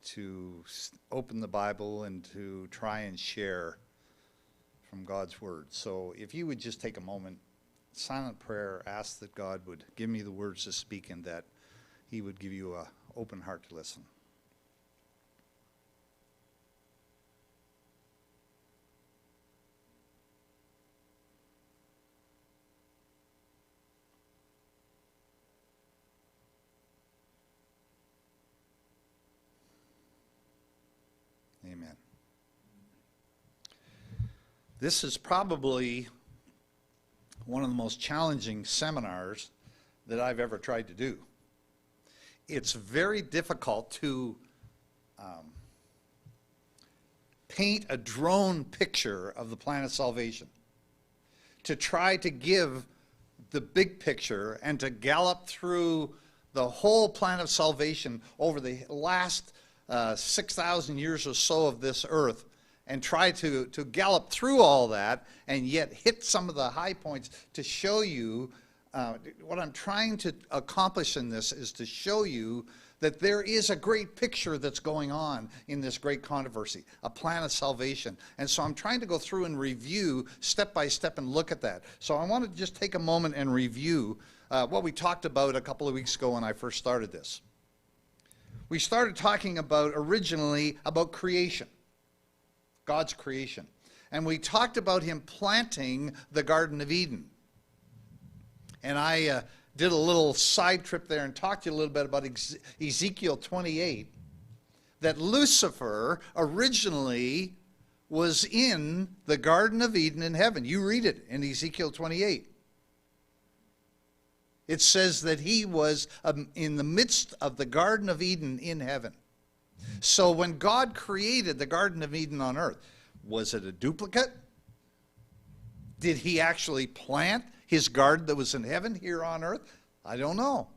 to open the Bible and to try and share from God's Word. So if you would just take a moment, silent prayer, ask that God would give me the words to speak and that He would give you an open heart to listen. Amen. This is probably one of the most challenging seminars that I've ever tried to do. It's very difficult to paint a drone picture of the plan of salvation, to try to give the big picture and to gallop through the whole plan of salvation over the last 6,000 years or so of this earth, and try to gallop through all that and yet hit some of the high points to show you what I'm trying to accomplish in this is to show you that there is a great picture that's going on in this great controversy, a plan of salvation. And so I'm trying to go through and review step by step and look at that. So I want to just take a moment and review what we talked about a couple of weeks ago when I first started this. We started talking about originally about creation, God's creation. And we talked about Him planting the Garden of Eden. And I did a little side trip there and talked to you a little bit about Ezekiel 28, that Lucifer originally was in the Garden of Eden in heaven. You read it in Ezekiel 28. It says that he was in the midst of the Garden of Eden in heaven. So when God created the Garden of Eden on earth, was it a duplicate? Did He actually plant His garden that was in heaven here on earth? I don't know.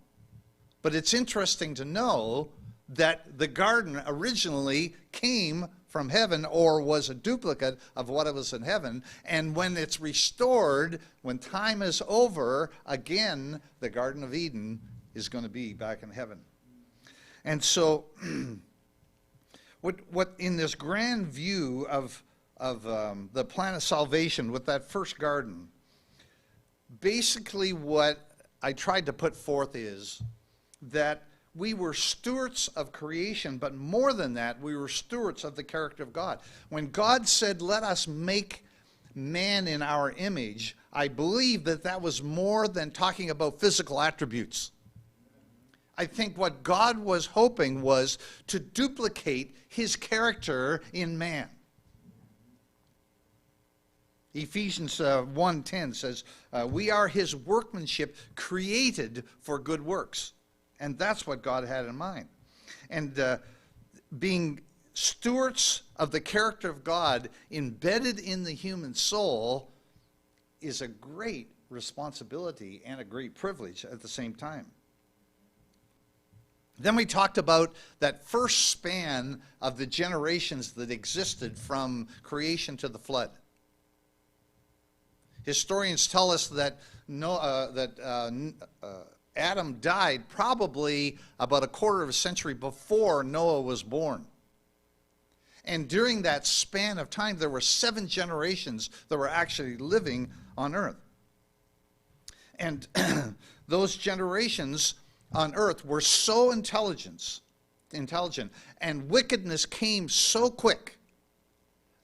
But it's interesting to know that the garden originally came from heaven or was a duplicate of what it was in heaven. And when it's restored, when time is over, again, the Garden of Eden is going to be back in heaven. And so what in this grand view of the plan of salvation with that first garden, basically what I tried to put forth is that we were stewards of creation, but more than that, we were stewards of the character of God. When God said, let us make man in our image, I believe that that was more than talking about physical attributes. I think what God was hoping was to duplicate His character in man. Ephesians 1:10 says, we are His workmanship created for good works. And that's what God had in mind. And being stewards of the character of God embedded in the human soul is a great responsibility and a great privilege at the same time. Then we talked about that first span of the generations that existed from creation to the flood. Historians tell us that Adam died probably about a quarter of a century before Noah was born. And during that span of time, there were 7 generations that were actually living on earth. And those generations on earth were so intelligent, and wickedness came so quick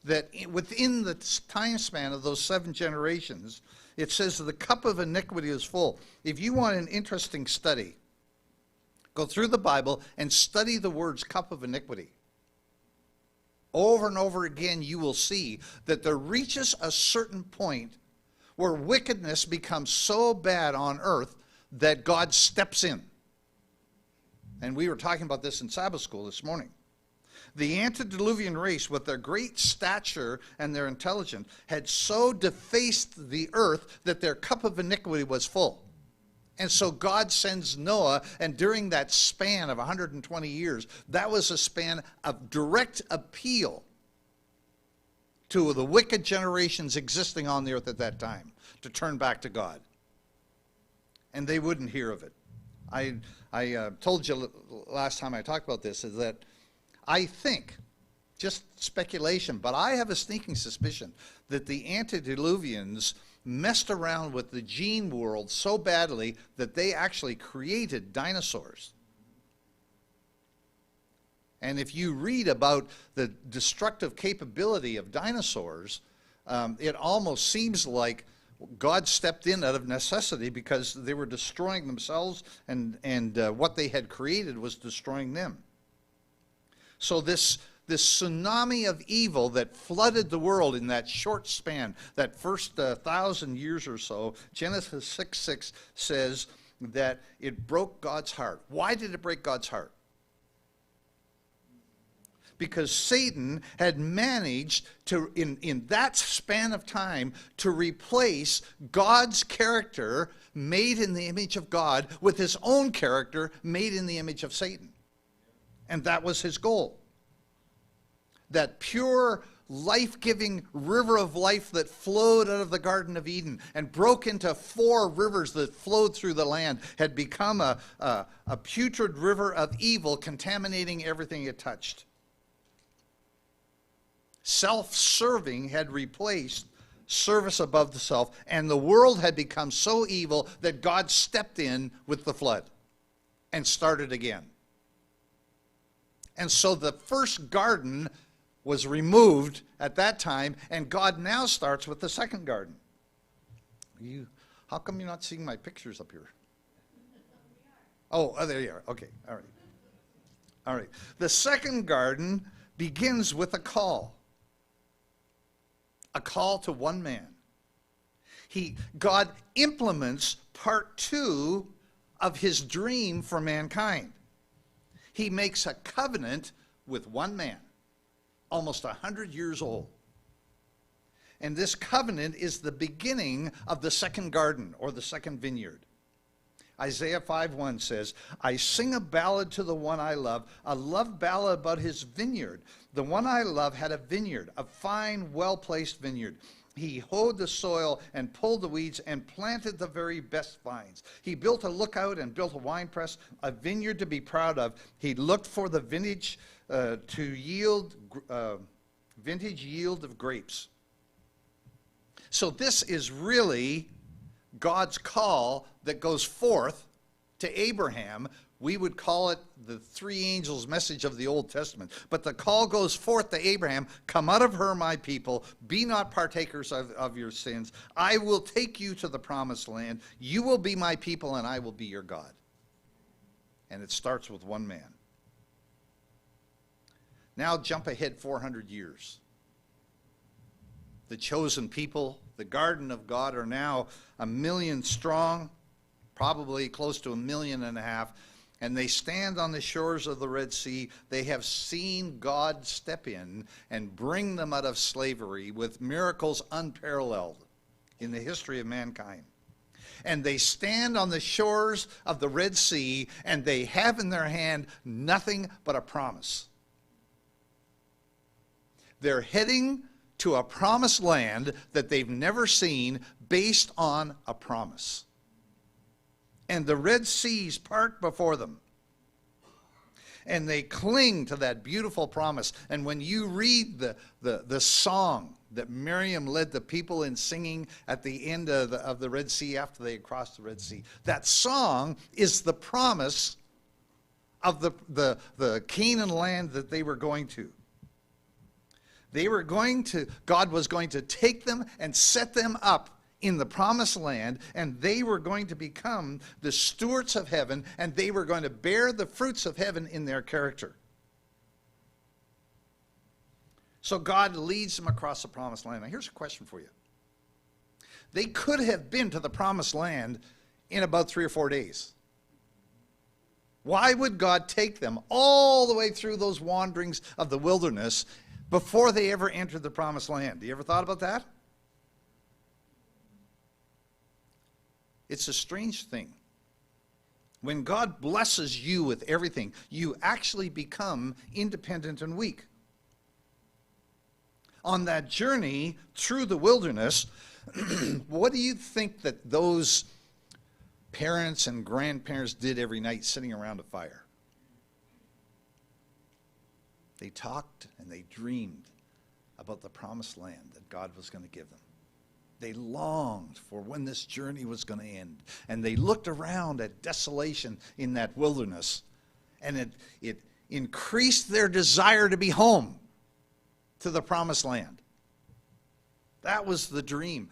that within the time span of those 7 generations, it says that the cup of iniquity is full. If you want an interesting study, go through the Bible and study the words cup of iniquity. Over and over again, you will see that there reaches a certain point where wickedness becomes so bad on earth that God steps in. And we were talking about this in Sabbath school this morning. The antediluvian race, with their great stature and their intelligence, had so defaced the earth that their cup of iniquity was full. And so God sends Noah, and during that span of 120 years, that was a span of direct appeal to the wicked generations existing on the earth at that time to turn back to God. And they wouldn't hear of it. I told you last time I talked about this is that I think, just speculation, but I have a sneaking suspicion that the antediluvians messed around with the gene world so badly that they actually created dinosaurs. And if you read about the destructive capability of dinosaurs, it almost seems like God stepped in out of necessity because they were destroying themselves, and what they had created was destroying them. So this tsunami of evil that flooded the world in that short span, that first 1,000 years or so, Genesis 6:6 says that it broke God's heart. Why did it break God's heart? Because Satan had managed to, in that span of time, to replace God's character made in the image of God with his own character made in the image of Satan. And that was his goal. That pure, life-giving river of life that flowed out of the Garden of Eden and broke into 4 rivers that flowed through the land had become a putrid river of evil, contaminating everything it touched. Self-serving had replaced service above the self, and the world had become so evil that God stepped in with the flood and started again. And so the first garden was removed at that time, and God now starts with the second garden. How come you're not seeing my pictures up here? Oh, there you are. Okay, all right. All right. The second garden begins with a call to one man. God implements part 2 of his dream for mankind. He makes a covenant with one man, almost 100 years old. And this covenant is the beginning of the second garden, or the second vineyard. Isaiah 5:1 says, I sing a ballad to the one I love, a love ballad about his vineyard. The one I love had a vineyard, a fine, well-placed vineyard. He hoed the soil and pulled the weeds and planted the very best vines. He built a lookout and built a winepress, a vineyard to be proud of. He looked for the vintage to yield vintage yield of grapes. So this is really God's call that goes forth to Abraham. We would call it the 3 angels' message of the Old Testament. But the call goes forth to Abraham, come out of her, my people, be not partakers of your sins. I will take you to the promised land. You will be my people, and I will be your God. And it starts with one man. Now jump ahead 400 years. The chosen people, the garden of God, are now 1 million strong, probably close to 1.5 million, and they stand on the shores of the Red Sea. They have seen God step in and bring them out of slavery with miracles unparalleled in the history of mankind. And they stand on the shores of the Red Sea, and they have in their hand nothing but a promise. They're heading to a promised land that they've never seen, based on a promise. And the Red Seas part before them. And they cling to that beautiful promise. And when you read the song that Miriam led the people in singing at the end of the Red Sea after they had crossed the Red Sea, that song is the promise of the Canaan land that they were going to. God was going to take them and set them up in the promised land, and they were going to become the stewards of heaven, and they were going to bear the fruits of heaven in their character. So God leads them across the promised land. Now here's a question for you. They could have been to the promised land in about 3 or 4 days. Why would God take them all the way through those wanderings of the wilderness before they ever entered the promised land? Do you ever thought about that? It's a strange thing. When God blesses you with everything, you actually become independent and weak. On that journey through the wilderness, what do you think that those parents and grandparents did every night sitting around a fire? They talked and they dreamed about the promised land that God was going to give them. They longed for when this journey was going to end. And they looked around at desolation in that wilderness. And it increased their desire to be home to the promised land. That was the dream.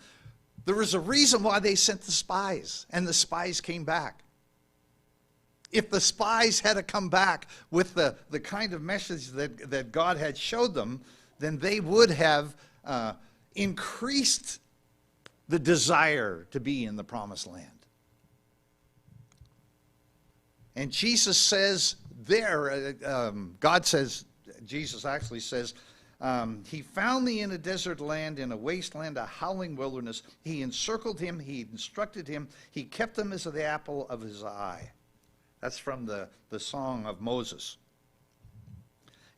There was a reason why they sent the spies, and the spies came back. If the spies had to come back with the kind of message that God had showed them, then they would have increased the desire to be in the promised land. And Jesus says there, God says, Jesus actually says, he found me in a desert land, in a wasteland, a howling wilderness. He encircled him, he instructed him, he kept him as the apple of his eye. That's from the song of Moses.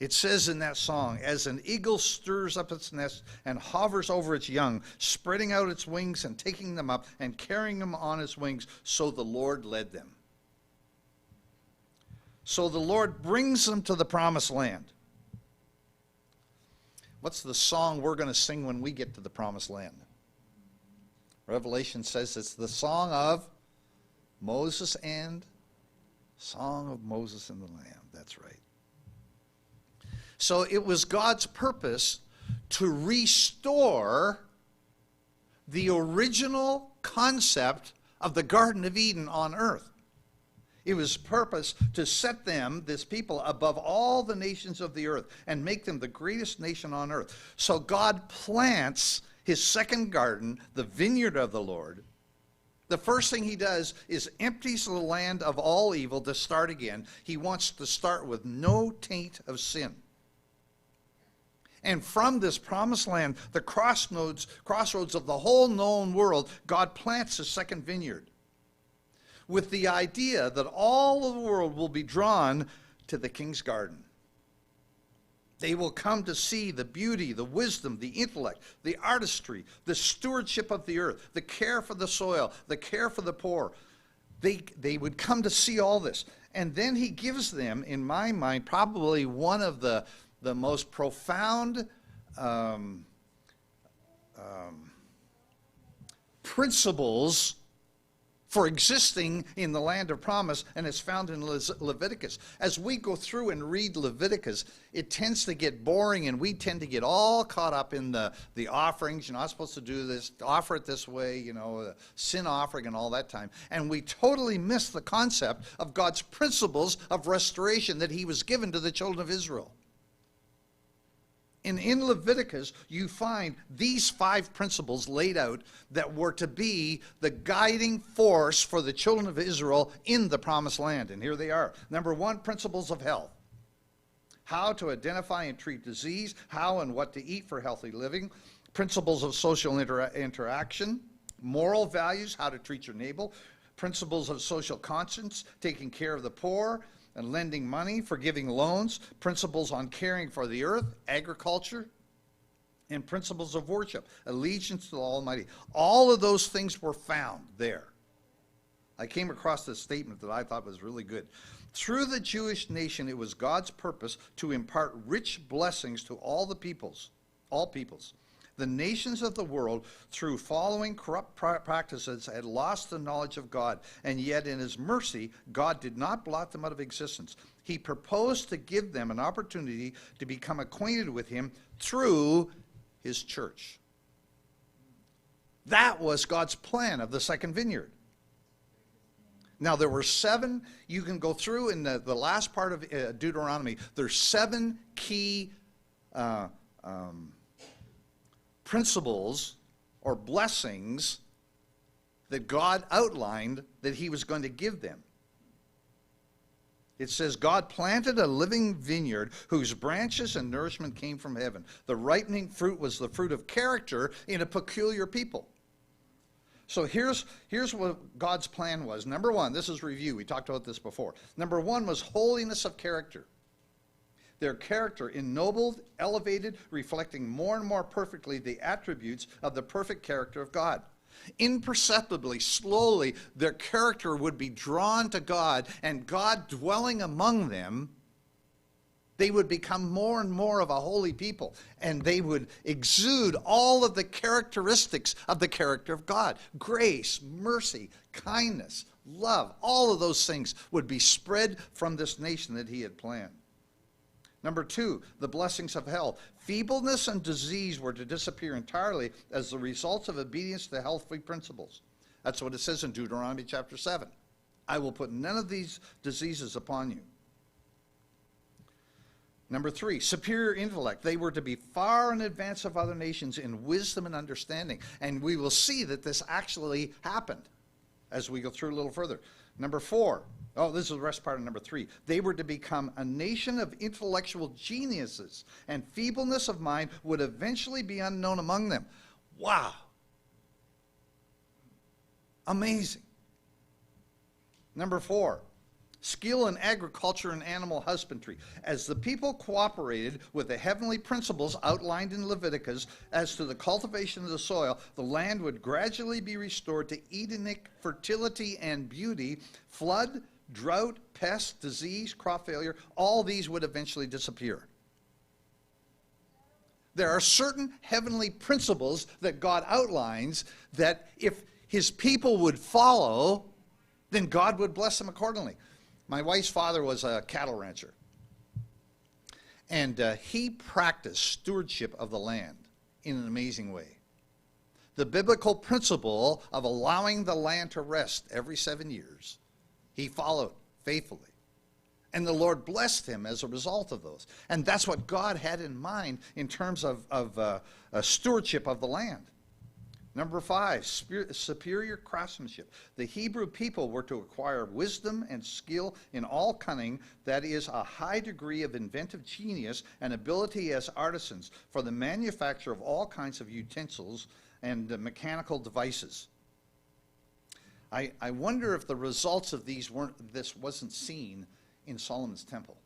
It says in that song, as an eagle stirs up its nest and hovers over its young, spreading out its wings and taking them up and carrying them on its wings, so the Lord led them. So the Lord brings them to the promised land. What's the song we're going to sing when we get to the promised land? Revelation says it's the song of Moses and Song of Moses and the Lamb. That's right. So it was God's purpose to restore the original concept of the Garden of Eden on earth. It was purpose to set them, this people, above all the nations of the earth and make them the greatest nation on earth. So God plants his second garden, the vineyard of the Lord. The first thing he does is empties the land of all evil to start again. He wants to start with no taint of sin. And from this promised land, the crossroads of the whole known world, God plants a second vineyard with the idea that all of the world will be drawn to the king's garden. They will come to see the beauty, the wisdom, the intellect, the artistry, the stewardship of the earth, the care for the soil, the care for the poor. They would come to see all this. And then he gives them, in my mind, probably one of the most profound principles for existing in the land of promise, and it's found in Leviticus. As we go through and read Leviticus, it tends to get boring, and we tend to get all caught up in the offerings. You're not supposed to do this, offer it this way, sin offering and all that time. And we totally miss the concept of God's principles of restoration that he was given to the children of Israel. And in Leviticus, you find these 5 principles laid out that were to be the guiding force for the children of Israel in the promised land. And here they are. Number 1, principles of health. How to identify and treat disease, how and what to eat for healthy living, principles of social interaction, moral values, how to treat your neighbor, principles of social conscience, taking care of the poor, and lending money, forgiving loans, principles on caring for the earth, agriculture, and principles of worship, allegiance to the Almighty. All of those things were found there. I came across this statement that I thought was really good. Through the Jewish nation, it was God's purpose to impart rich blessings to all peoples. The nations of the world, through following corrupt practices, had lost the knowledge of God, and yet in his mercy, God did not blot them out of existence. He proposed to give them an opportunity to become acquainted with him through his church. That was God's plan of the second vineyard. Now, there were 7, you can go through in the last part of Deuteronomy, there's 7 key principles or blessings that God outlined that he was going to give them. It says, God planted a living vineyard whose branches and nourishment came from heaven. The ripening fruit was the fruit of character in a peculiar people. So here's what God's plan was. Number 1, this is review. We talked about this before. Number 1 was holiness of character. Their character ennobled, elevated, reflecting more and more perfectly the attributes of the perfect character of God. Imperceptibly, slowly, their character would be drawn to God, and God dwelling among them They would become more and more of a holy people, and they would exude all of the characteristics of the character of God. Grace, mercy, kindness, love, all of those things would be spread from this nation that he had planned. Number 2, the blessings of health. Feebleness and disease were to disappear entirely as the result of obedience to healthy principles. That's what it says in Deuteronomy chapter 7. I will put none of these diseases upon you. Number 3, superior intellect. They were to be far in advance of other nations in wisdom and understanding. And we will see that this actually happened as we go through a little further. Number 4, this is the rest part of number 3. They were to become a nation of intellectual geniuses, and feebleness of mind would eventually be unknown among them. Wow. Amazing. Number 4, skill in agriculture and animal husbandry. As the people cooperated with the heavenly principles outlined in Leviticus as to the cultivation of the soil, the land would gradually be restored to Edenic fertility and beauty. Flood, drought, pest, disease, crop failure, all these would eventually disappear. There are certain heavenly principles that God outlines that if his people would follow, then God would bless them accordingly. My wife's father was a cattle rancher, and he practiced stewardship of the land in an amazing way. The biblical principle of allowing the land to rest every 7 years, he followed faithfully. And the Lord blessed him as a result of those. And that's what God had in mind in terms of stewardship of the land. Number 5, superior craftsmanship. The Hebrew people were to acquire wisdom and skill in all cunning, that is, a high degree of inventive genius and ability as artisans for the manufacture of all kinds of utensils and mechanical devices. I wonder if the results of this wasn't seen in Solomon's temple.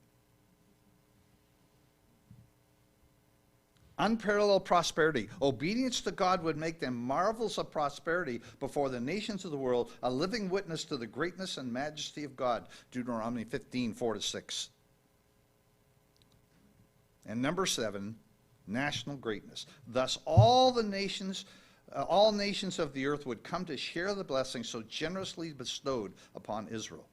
Unparalleled prosperity. Obedience to God would make them marvels of prosperity before the nations of the world, a living witness to the greatness and majesty of God. Deuteronomy 15, 4-6. And number 7, national greatness. Thus all nations of the earth would come to share the blessing so generously bestowed upon Israel.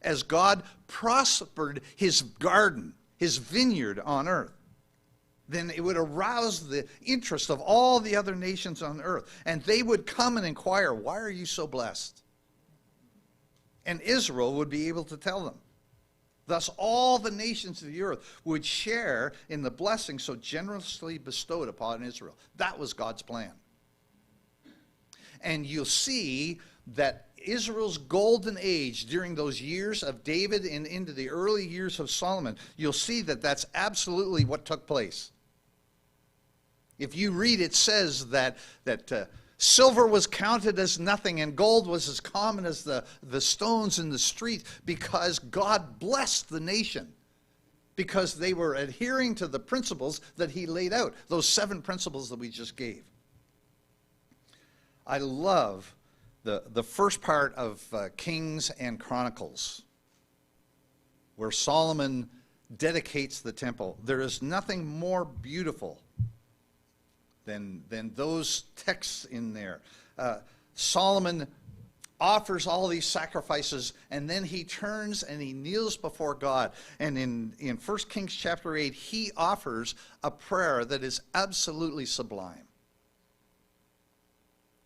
As God prospered his garden, his vineyard on earth, then it would arouse the interest of all the other nations on earth. And they would come and inquire, why are you so blessed? And Israel would be able to tell them. Thus all the nations of the earth would share in the blessing so generously bestowed upon Israel. That was God's plan. And you'll see that Israel's golden age during those years of David and into the early years of Solomon, you'll see that that's absolutely what took place. If you read, it says that silver was counted as nothing and gold was as common as the stones in the street because God blessed the nation, because they were adhering to the principles that he laid out, those 7 principles that we just gave. I love the first part of Kings and Chronicles, where Solomon dedicates the temple. There is nothing more beautiful than those texts in there. Solomon offers all these sacrifices, and then he turns and he kneels before God. And in 1 Kings chapter 8, he offers a prayer that is absolutely sublime.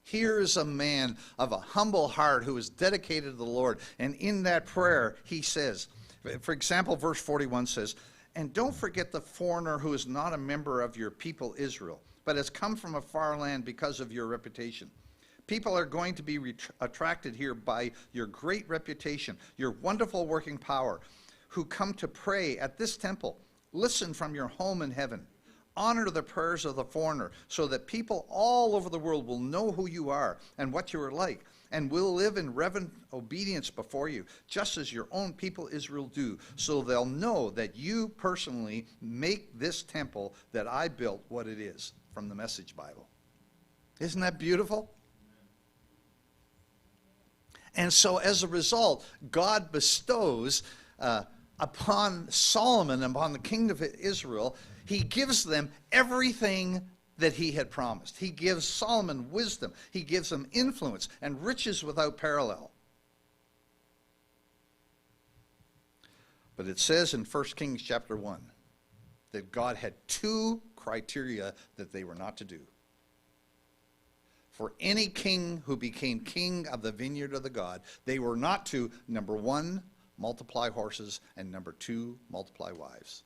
Here is a man of a humble heart who is dedicated to the Lord. And in that prayer, he says, for example, verse 41 says, "And don't forget the foreigner who is not a member of your people Israel, but has come from a far land because of your reputation. People are going to be attracted here by your great reputation, your wonderful working power, who come to pray at this temple. Listen from your home in heaven. Honor the prayers of the foreigner so that people all over the world will know who you are and what you are like, and will live in reverent obedience before you, just as your own people Israel do, so they'll know that you personally make this temple that I built what it is." From the Message Bible. Isn't that beautiful? And so as a result, God bestows upon Solomon, upon the kingdom of Israel, he gives them everything that he had promised. He gives Solomon wisdom. He gives him influence and riches without parallel. But it says in 1 Kings chapter 1 that God had two criteria that they were not to do. For any king who became king of the vineyard of the God, they were not to, number one, multiply horses, and number two, multiply wives.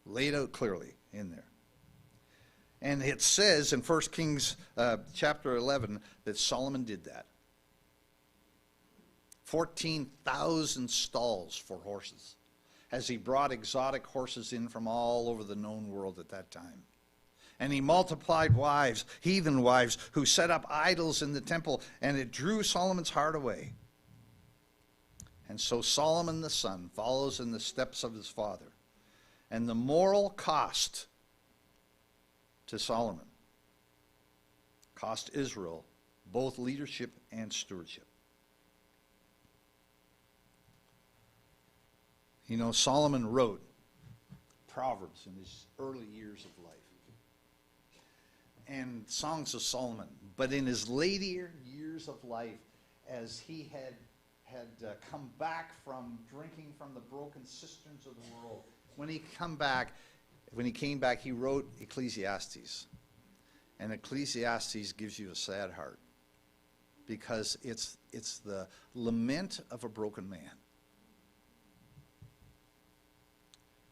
Laid out clearly in there. And it says in 1 Kings chapter 11 that Solomon did that. 14,000 stalls for horses, as he brought exotic horses in from all over the known world at that time. And he multiplied wives, heathen wives, who set up idols in the temple, and it drew Solomon's heart away. And so Solomon the son follows in the steps of his father. And the moral cost to Solomon cost Israel both leadership and stewardship. You know, Solomon wrote Proverbs in his early years of life and Songs of Solomon. But in his later years of life, as he had come back from drinking from the broken cisterns of the world, when he came back, he wrote Ecclesiastes. And Ecclesiastes gives you a sad heart, because it's the lament of a broken man.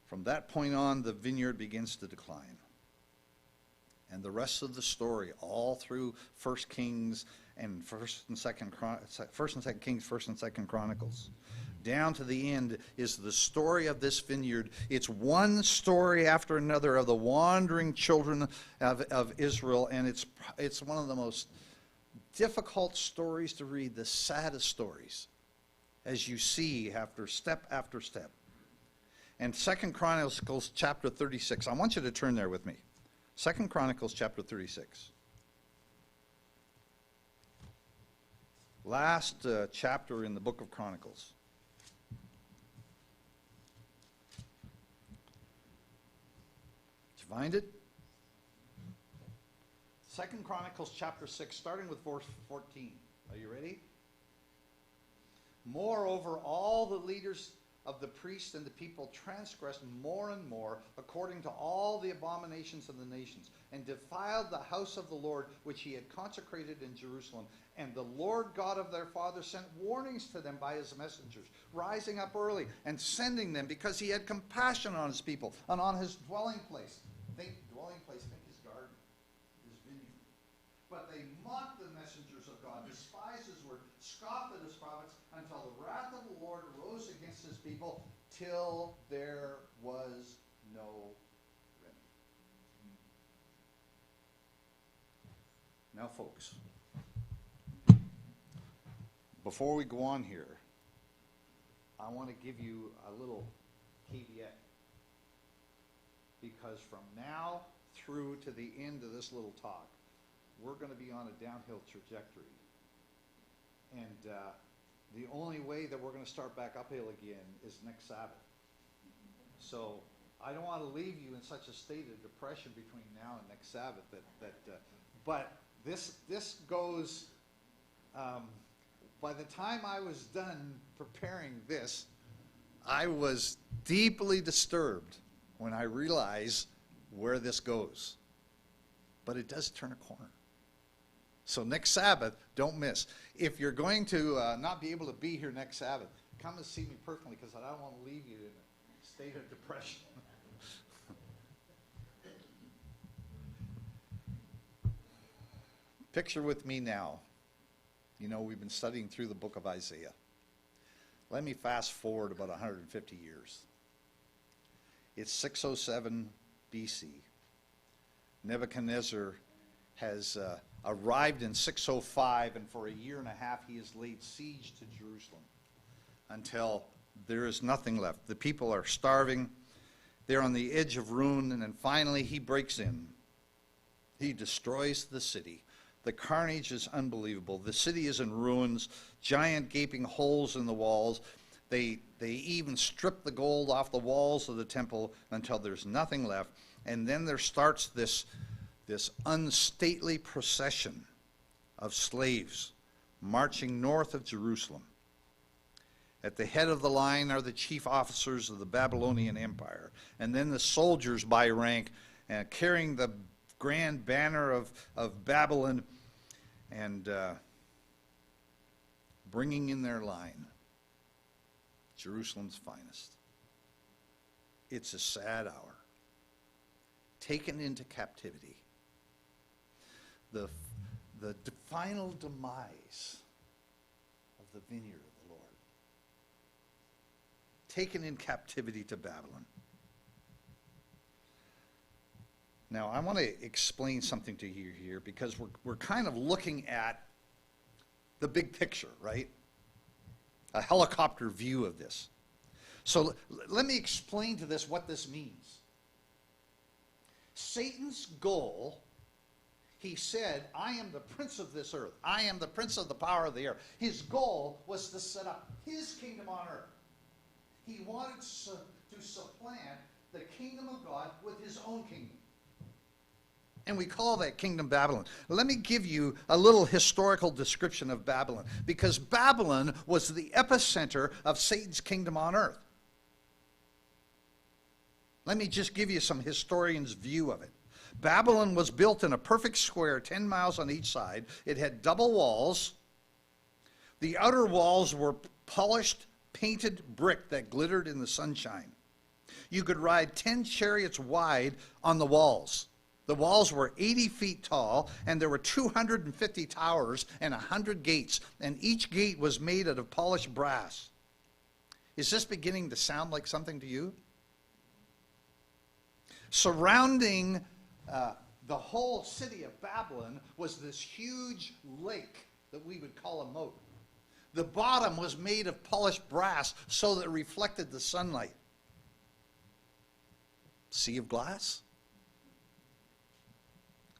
From that point on, the vineyard begins to decline. And the rest of the story, all through 1 Kings and 1st and 2nd Kings, 1st and 2nd Chronicles, down to the end, is the story of this vineyard. It's one story after another of the wandering children of Israel, and it's one of the most difficult stories to read, the saddest stories, as you see after step. And 2nd Chronicles chapter 36. I want you to turn there with me. 2nd Chronicles chapter 36. Last chapter in the book of Chronicles. Did you find it? 2nd Chronicles chapter 6, starting with verse 14. Are you ready? Moreover, all the leaders of the priests and the people transgressed more and more according to all the abominations of the nations, and defiled the house of the Lord which he had consecrated in Jerusalem. And the Lord God of their fathers sent warnings to them by his messengers, rising up early and sending them, because he had compassion on his people and on his dwelling place. Think his garden, his vineyard. But they mocked the messengers of God, despised his word, scoffed at his prophets, until the wrath of the Lord arose against his people, till there was no remedy. Now, folks, before we go on here, I want to give you a little caveat. Because from now through to the end of this little talk, we're going to be on a downhill trajectory. And the only way that we're going to start back uphill again is next Sabbath. So I don't want to leave you in such a state of depression between now and next Sabbath. But this goes. By the time I was done preparing this, I was deeply disturbed when I realized where this goes. But it does turn a corner. So next Sabbath, don't miss. If you're going to not be able to be here next Sabbath, come and see me personally, because I don't want to leave you in a state of depression. Picture with me now. You know, we've been studying through the book of Isaiah. Let me fast forward about 150 years. It's 607 BC. Nebuchadnezzar has arrived in 605, and for a year and a half he has laid siege to Jerusalem until there is nothing left. The people are starving. They're on the edge of ruin, and then finally he breaks in. He destroys the city. The carnage is unbelievable. The city is in ruins, giant gaping holes in the walls. They even strip the gold off the walls of the temple until there's nothing left. And then there starts this unstately procession of slaves marching north of Jerusalem. At the head of the line are the chief officers of the Babylonian Empire, and then the soldiers by rank, carrying the grand banner of Babylon, and bringing in their line Jerusalem's finest. It's a sad hour. Taken into captivity. The final demise of the vineyard of the Lord. Taken in captivity to Babylon. Now, I want to explain something to you here, because we're kind of looking at the big picture, right? A helicopter view of this. So let me explain to this what this means. Satan's goal, he said, I am the prince of this earth. I am the prince of the power of the air. His goal was to set up his kingdom on earth. He wanted to supplant the kingdom of God with his own kingdom. And we call that kingdom Babylon. Let me give you a little historical description of Babylon, because Babylon was the epicenter of Satan's kingdom on earth. Let me just give you some historians' view of it. Babylon was built in a perfect square, 10 miles on each side. It had double walls. The outer walls were polished, painted brick that glittered in the sunshine. You could ride 10 chariots wide on the walls. The walls were 80 feet tall, and there were 250 towers and 100 gates, and each gate was made out of polished brass. Is this beginning to sound like something to you? Surrounding the whole city of Babylon was this huge lake that we would call a moat. The bottom was made of polished brass so that it reflected the sunlight. Sea of glass?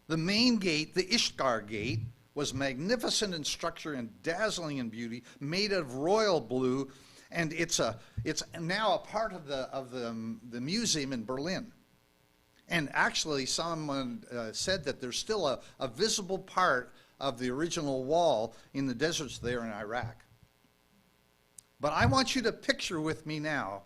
The main gate, the Ishtar gate, was magnificent in structure and dazzling in beauty, made of royal blue, and it's now a part of the museum in Berlin. And actually, someone said that there's still a visible part of the original wall in the deserts there in Iraq. But I want you to picture with me now,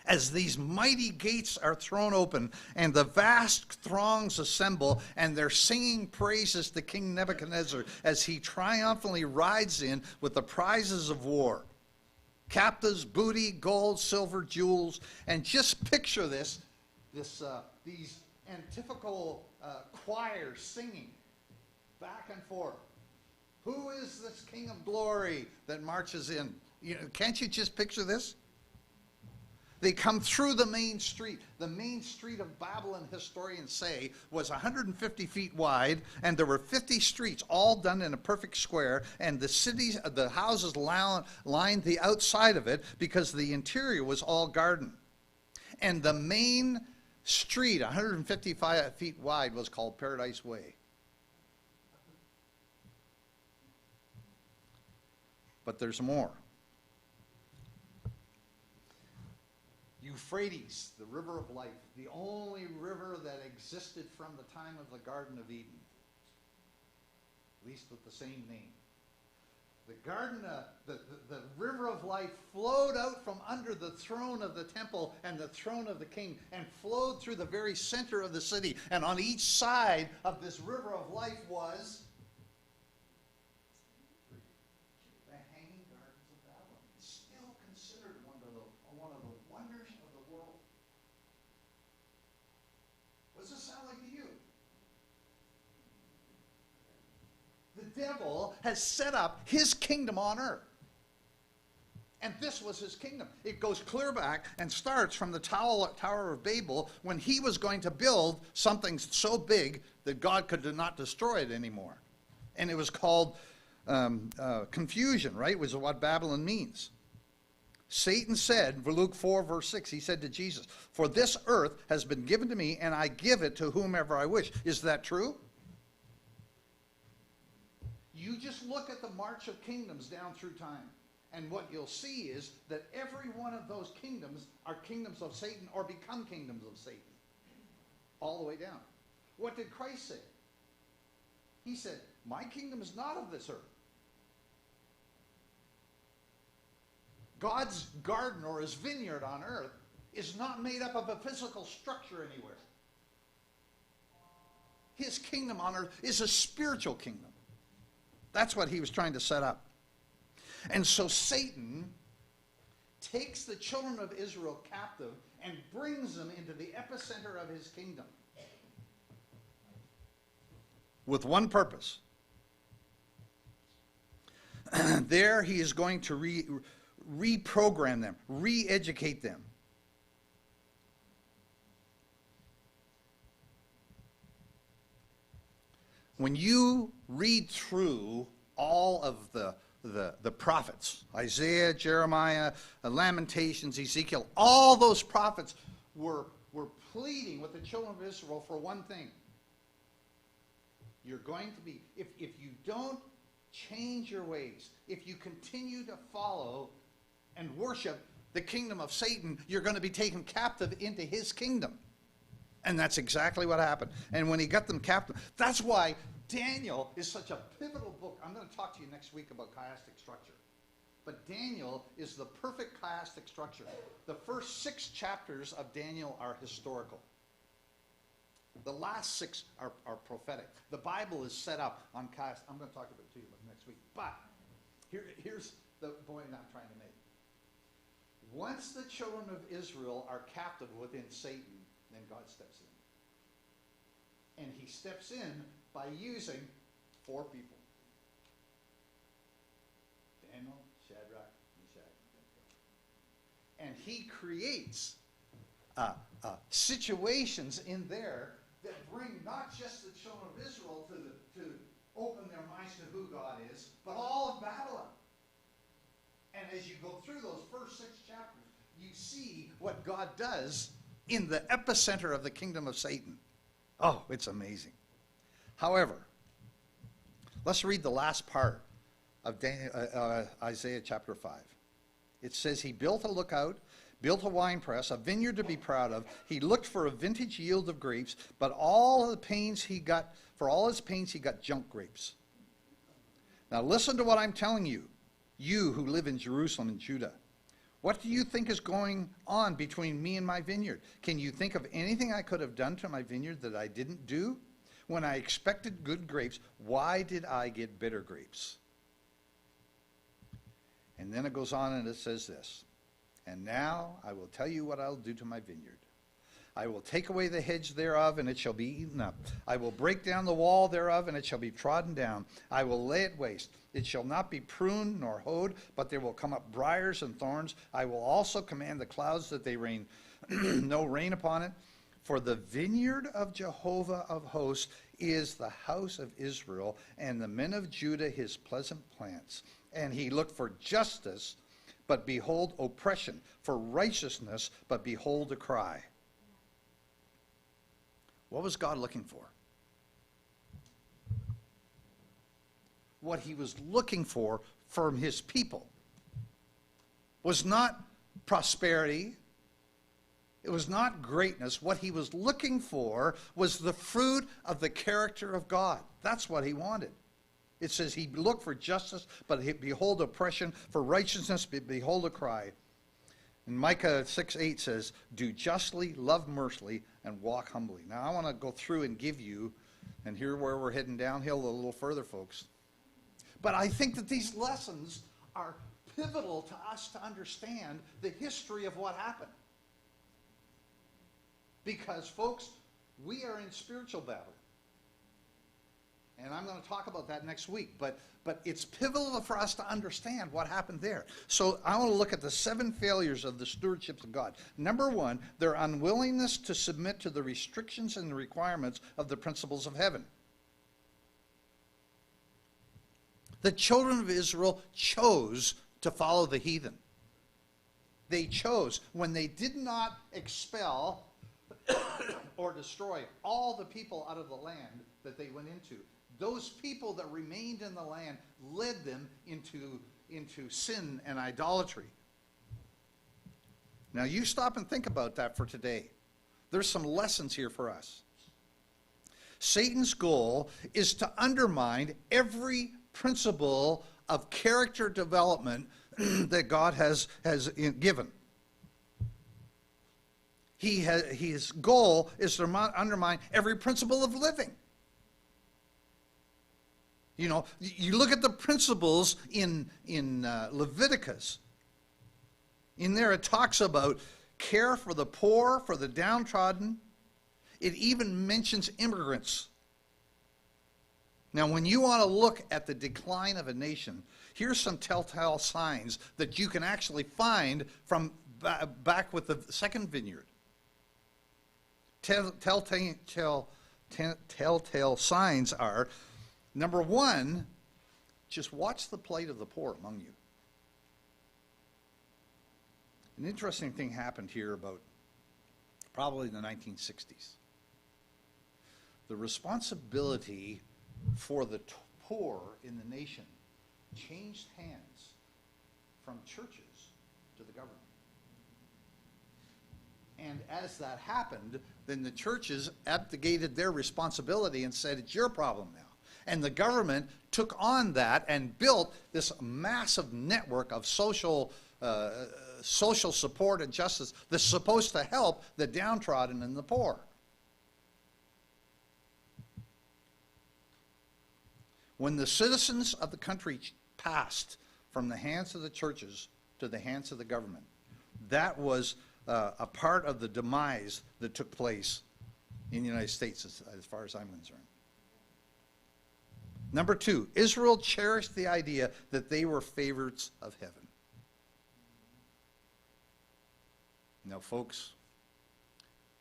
as these mighty gates are thrown open and the vast throngs assemble, and they're singing praises to King Nebuchadnezzar as he triumphantly rides in with the prizes of war. Captives, booty, gold, silver, jewels. And just picture these antithetical choirs singing back and forth. Who is this King of Glory that marches in? Can't you just picture this? They come through the main street. The main street of Babylon, historians say, was 150 feet wide, and there were 50 streets, all done in a perfect square, and the houses lined the outside of it because the interior was all garden. And the main street, 155 feet wide, was called Paradise Way. But there's more. Euphrates, the river of life, the only river that existed from the time of the Garden of Eden, at least with the same name. The river of life flowed out from under the throne of the temple and the throne of the king, and flowed through the very center of the city. And on each side of this river of life was the hanging gardens of Babylon. It's still considered one of the wonders of the world. What does this sound like to you? The devil has set up his kingdom on earth. And this was his kingdom. It goes clear back and starts from the Tower of Babel, when he was going to build something so big that God could not destroy it anymore. And it was called confusion, right? Which is what Babylon means. Satan said, for Luke 4, verse 6, he said to Jesus, "For this earth has been given to me, and I give it to whomever I wish." Is that true? You just look at the march of kingdoms down through time, And what you'll see is that every one of those kingdoms are kingdoms of Satan or become kingdoms of Satan. All the way down. What did Christ say? He said, my kingdom is not of this earth. God's garden or his vineyard on earth is not made up of a physical structure anywhere. His kingdom on earth is a spiritual kingdom. That's what he was trying to set up. And so Satan takes the children of Israel captive and brings them into the epicenter of his kingdom. With one purpose. There he is going to reprogram them, re-educate them. When you read through all of the prophets, Isaiah, Jeremiah, Lamentations, Ezekiel, all those prophets were pleading with the children of Israel for one thing. You're going to be, if you don't change your ways, if you continue to follow and worship the kingdom of Satan, you're going to be taken captive into his kingdom. And that's exactly what happened. And when he got them captive, that's why Daniel is such a pivotal book. I'm going to talk to you next week about chiastic structure. But Daniel is the perfect chiastic structure. The first 6 chapters of Daniel are historical. The last 6 are prophetic. The Bible is set up on chiastic. I'm going to talk about it to you next week. But here's the point I'm trying to make. Once the children of Israel are captive within Satan, then God steps in. And he steps in by using 4 people. Daniel, Shadrach, Meshach, and Abednego. And he creates situations in there that bring not just the children of Israel to open their minds to who God is, but all of Babylon. And as you go through those first 6 chapters, you see what God does in the epicenter of the kingdom of Satan. Oh, it's amazing. However, let's read the last part of Isaiah chapter 5. It says, he built a lookout, built a winepress, a vineyard to be proud of. He looked for a vintage yield of grapes, but for all his pains he got junk grapes. Now listen to what I'm telling you, you who live in Jerusalem and Judah. What do you think is going on between me and my vineyard? Can you think of anything I could have done to my vineyard that I didn't do? When I expected good grapes, why did I get bitter grapes? And then it goes on and it says this. And now I will tell you what I'll do to my vineyard. I will take away the hedge thereof, and it shall be eaten up. I will break down the wall thereof, and it shall be trodden down. I will lay it waste. It shall not be pruned nor hoed, but there will come up briars and thorns. I will also command the clouds that they rain no rain upon it. For the vineyard of Jehovah of hosts is the house of Israel, and the men of Judah his pleasant plants. And he looked for justice, but behold oppression, for righteousness, but behold a cry. What was God looking for? What he was looking for from his people was not prosperity. It was not greatness. What he was looking for was the fruit of the character of God. That's what he wanted. It says he looked for justice, but behold oppression, for righteousness, behold a cry. And Micah 6:8 says, do justly, love mercifully, and walk humbly. Now I want to go through and give you, and here where we're heading downhill a little further, folks. But I think that these lessons are pivotal to us to understand the history of what happened. Because, folks, we are in spiritual battle. And I'm going to talk about that next week. But it's pivotal for us to understand what happened there. So I want to look at the 7 failures of the stewardship of God. Number 1, their unwillingness to submit to the restrictions and the requirements of the principles of heaven. The children of Israel chose to follow the heathen. They chose. When they did not expel or destroy all the people out of the land that they went into, those people that remained in the land led them into into sin and idolatry. Now you stop and think about that for today. There's some lessons here for us. Satan's goal is to undermine every principle of character development that God has given. His goal is to undermine every principle of living. You know, you look at the principles in Leviticus. In there it talks about care for the poor, for the downtrodden. It even mentions immigrants. Now, when you want to look at the decline of a nation, here's some telltale signs that you can actually find from back with the second vineyard. Telltale signs are, number one, just watch the plight of the poor among you. An interesting thing happened here about probably the 1960s. The responsibility for the poor in the nation changed hands from churches to the government. And as that happened, then the churches abdicated their responsibility and said, it's your problem now. And the government took on that and built this massive network of social support and justice that's supposed to help the downtrodden and the poor. When the citizens of the country passed from the hands of the churches to the hands of the government, that was a part of the demise that took place in the United States, as far as I'm concerned. Number two, Israel cherished the idea that they were favorites of heaven. Now, folks,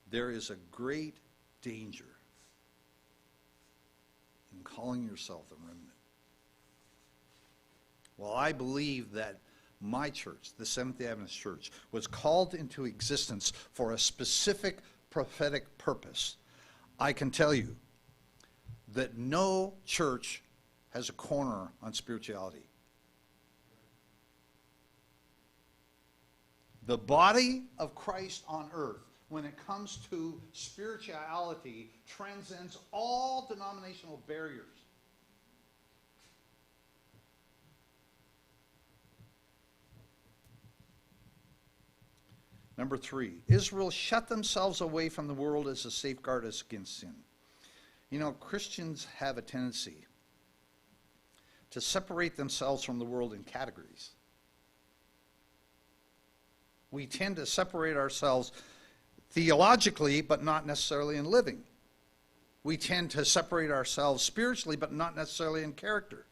there is a great danger in calling yourself a remnant. Well, I believe that my church, the Seventh-day Adventist Church, was called into existence for a specific prophetic purpose. I can tell you that no church has a corner on spirituality. The body of Christ on earth, when it comes to spirituality, transcends all denominational barriers. Number three, Israel shut themselves away from the world as a safeguard against sin. You know, Christians have a tendency to separate themselves from the world in categories. We tend to separate ourselves theologically, but not necessarily in living. We tend to separate ourselves spiritually, but not necessarily in character.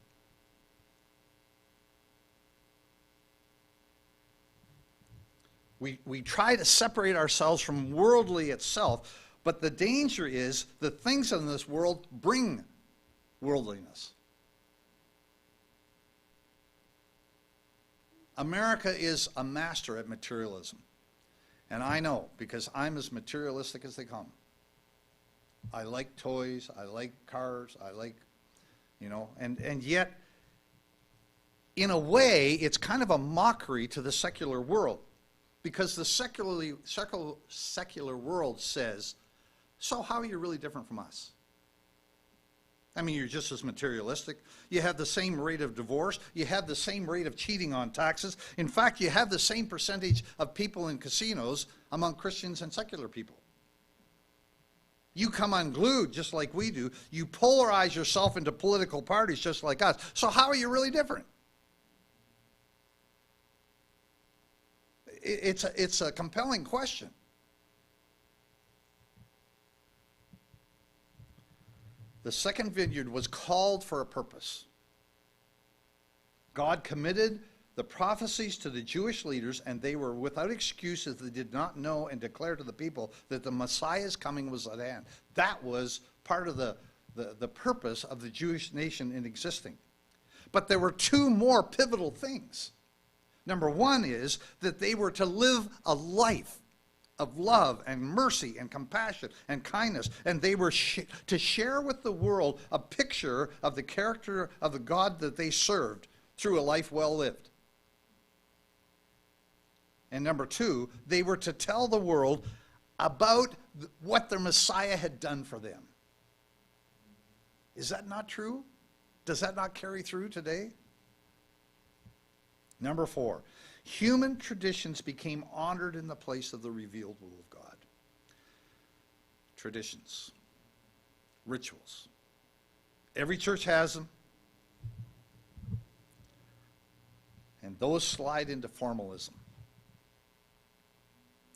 We try to separate ourselves from worldly itself, but the danger is the things in this world bring worldliness. America is a master at materialism. And I know, because I'm as materialistic as they come. I like toys, I like cars, I like, you know, and yet, in a way, it's kind of a mockery to the secular world. Because the secular world says, so how are you really different from us? I mean, you're just as materialistic. You have the same rate of divorce. You have the same rate of cheating on taxes. In fact, you have the same percentage of people in casinos among Christians and secular people. You come unglued just like we do. You polarize yourself into political parties just like us. So how are you really different? It's a compelling question. The second vineyard was called for a purpose. God committed the prophecies to the Jewish leaders, and they were without excuse if they did not know and declare to the people that the Messiah's coming was at hand. That was part of the purpose of the Jewish nation in existing. But there were two more pivotal things. Number one is that they were to live a life of love and mercy and compassion and kindness, and they were to share with the world a picture of the character of the God that they served, through a life well lived. And number two, they were to tell the world about what their Messiah had done for them. Is that not true? Does that not carry through today? Number four, human traditions became honored in the place of the revealed will of God. Traditions, rituals. Every church has them. And those slide into formalism.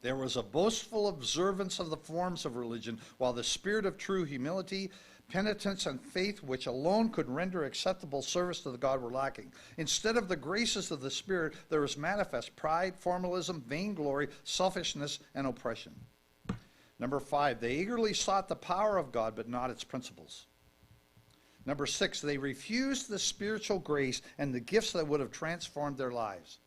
There was a boastful observance of the forms of religion, while the spirit of true humility, penitence, and faith, which alone could render acceptable service to the God, were lacking. Instead of the graces of the Spirit, there was manifest pride, formalism, vainglory, selfishness, and oppression. Number five, they eagerly sought the power of God, but not its principles. Number six, they refused the spiritual grace and the gifts that would have transformed their lives.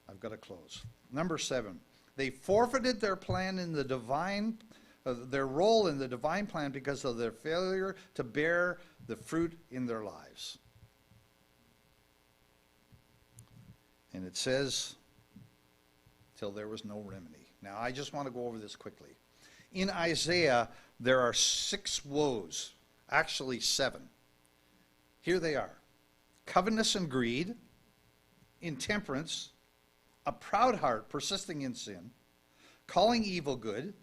I've got to close. Number seven, they forfeited their plan in the divine, their role in the divine plan because of their failure to bear the fruit in their lives. And it says, till there was no remedy. Now, I just want to go over this quickly. In Isaiah, there are 6 woes, actually 7. Here they are: covetousness and greed, intemperance, a proud heart persisting in sin, calling evil good,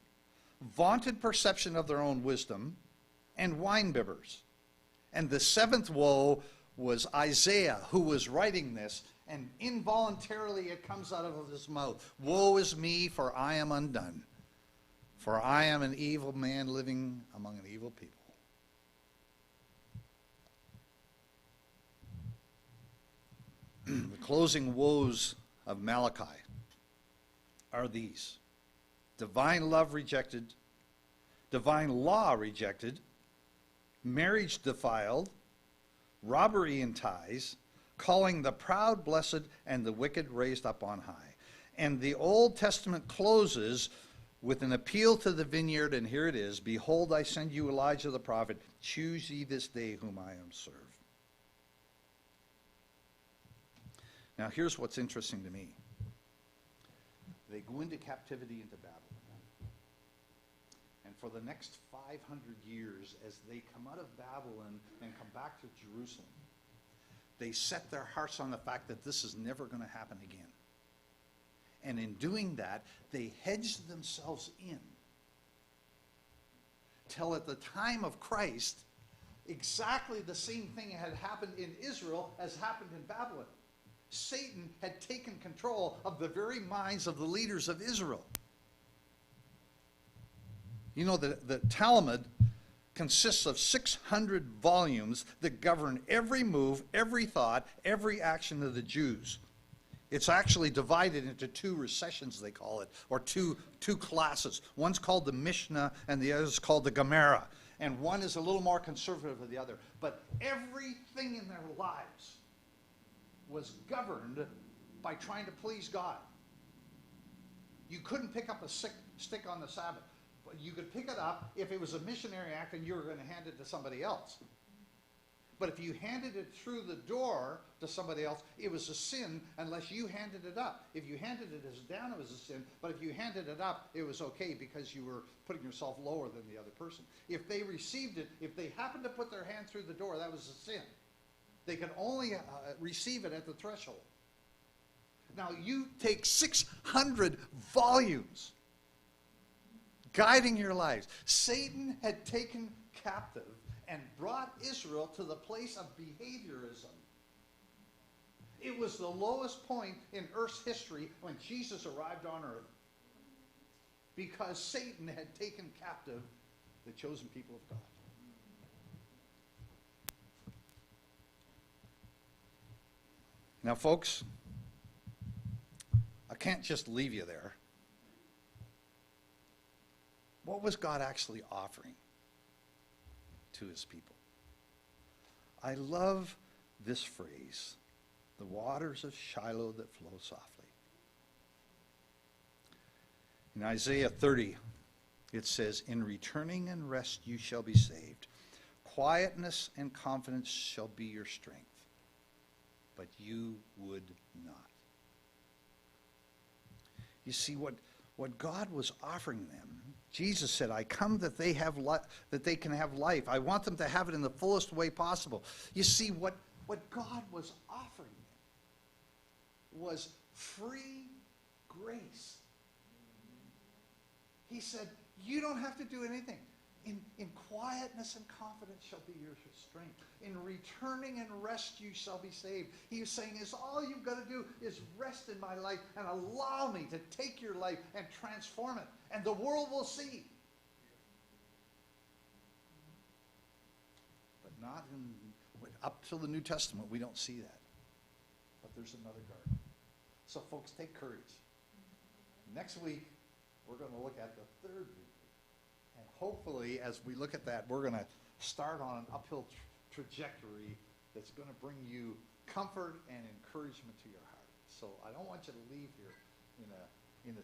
vaunted perception of their own wisdom, and wine-bibbers. And the 7th woe was Isaiah, who was writing this, and involuntarily it comes out of his mouth. Woe is me, for I am undone, for I am an evil man living among an evil people. The closing woes of Malachi are these: divine love rejected, divine law rejected, marriage defiled, robbery in ties, calling the proud blessed and the wicked raised up on high. And the Old Testament closes with an appeal to the vineyard, and here it is: behold, I send you Elijah the prophet, choose ye this day whom I am served. Now here's what's interesting to me. They go into captivity into Babylon. And for the next 500 years, as they come out of Babylon and come back to Jerusalem, they set their hearts on the fact that this is never going to happen again. And in doing that, they hedged themselves in till at the time of Christ, exactly the same thing had happened in Israel as happened in Babylon. Satan had taken control of the very minds of the leaders of Israel. You know, the Talmud consists of 600 volumes that govern every move, every thought, every action of the Jews. It's actually divided into 2 recessions, they call it, or two classes. One's called the Mishnah and the other is called the Gemara. And one is a little more conservative than the other. But everything in their lives was governed by trying to please God. You couldn't pick up a stick on the Sabbath. But you could pick it up if it was a missionary act and you were going to hand it to somebody else. But if you handed it through the door to somebody else, it was a sin unless you handed it up. If you handed it as down, it was a sin. But if you handed it up, it was okay because you were putting yourself lower than the other person. If they received it, if they happened to put their hand through the door, that was a sin. They could only receive it at the threshold. Now you take 600 volumes guiding your lives. Satan had taken captive and brought Israel to the place of behaviorism. It was the lowest point in Earth's history when Jesus arrived on earth, because Satan had taken captive the chosen people of God. Now, folks, I can't just leave you there. What was God actually offering to his people? I love this phrase, the waters of Shiloh that flow softly. In Isaiah 30, it says, in returning and rest you shall be saved. Quietness and confidence shall be your strength. But you would not. You see, what God was offering them, Jesus said, I come that they have that they can have life. I want them to have it in the fullest way possible. You see, what God was offering them was free grace. He said, you don't have to do anything. In quietness and confidence shall be your strength. In returning and rest you shall be saved. He was saying, all you've got to do is rest in my life and allow me to take your life and transform it. And the world will see. But not up till the New Testament, we don't see that. But there's another garden. So folks, take courage. Next week, we're going to look at the third week. And hopefully, as we look at that, we're going to start on an uphill trajectory that's going to bring you comfort and encouragement to your heart. So I don't want you to leave here in a